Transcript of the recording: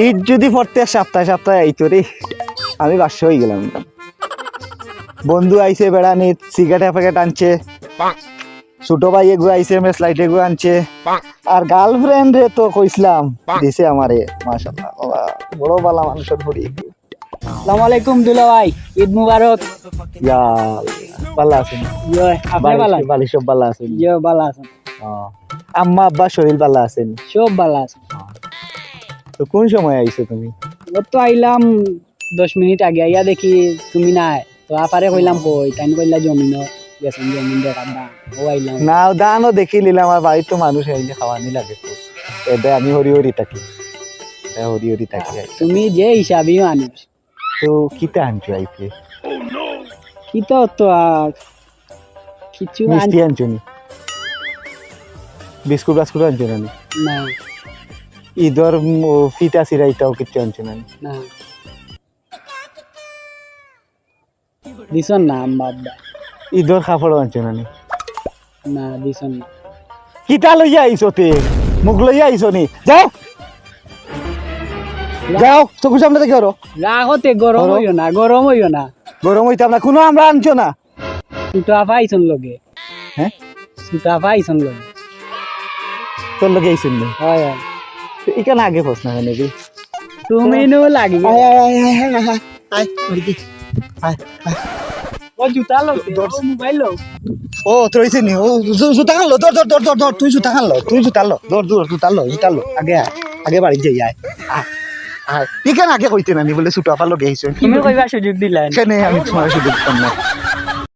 ঈদ যদি প্রত্যেক সপ্তাহে সপ্তাহে আইতো রে, আমি বাস্য হয়ে গেলাম। বন্ধু আইছে বেড়ানি, সিগারেট প্যাকেট আনছে, ছোট ভাই এগু আইছে মেসলাইট এগু আনছে, আর গার্লফ্রেন্ড রে তো কইছিলাম দিছে আমারে। মাশাআল্লাহ বাবা, বড় বালা মানুষের ধরি। আসসালামু আলাইকুম দুলা ভাই, ঈদ মুবারক। ইয়া ভালো আছেন? ইয়ে আপনি ভালো আছেন? বালি সব ভালো আছেন? ইয়ে ভালো আছেন? আম্মা আব্বা শরীর ভালো আছেন? সব ভালো আছে। তো কোন সময় আইছো তুমি? ও তো আইলাম 10 মিনিট আগে, আইয়া দেখি তুমি নাই। তো আপারে কইলাম কই, তাই কইলা জমিন গেছেন, জমিন দেখার দাম। ও আইলাম না দানও দেখি নিলাম, আমার বাড়ির তো মানুষ এনে খাওয়ানি লাগে তো, এবে আমি হরি হরি থাকি, হরি হরি থাকি। তুমি যে হিসাবই মানুষ। তো কিতা আনছো আইতে? কি তো তো কিছু মিষ্টি আনছো নি? বিস্কুট বাস্কুট আনছো না? না ঈদর ফিতা সিরাইটাও কিছু আনছো না? না দিছন না আম্মা আব্বা? ঈদর কাপড়ও আনছো না? না দিছন না। কিতা লইয়া আইছো তে? মুখ লইয়া আইছো নি? যাও যাও, চোখের সামনে দেখে আরো রাগতে গরম হইও না, গরম হইও না। গরম হইতাম না, কোনো আমরা আনছো না। ছোট আপা আইছন লগে। হ্যাঁ ছোট আপা আইছন লগে। তোর লগে আইছেন নি? হয় হয়। এখানে আগে ফস না কেন রে? তুমি নো লাগি আয় আয় আয় আয় আয় আয় আয় ওদিকে আয় আয়। ও জুতা লো, ও মোবাইল লো। ও তোর হইছে নি? ও জুতা খানলো, ধর ধর ধর ধর ধর, তুই জুতা খানলো, তুই জুতা লো, ধর ধর জুতা লো আগে আয়, আগে বাড়ি যাই আয় আয় আয়। এখানে আগে কইতে না নি বলে ছোট আপার লগে আইছো? তুমি কইবা সুযোগ দিলেন। কেনে আমি তোমার সুযোগ দিতাম না।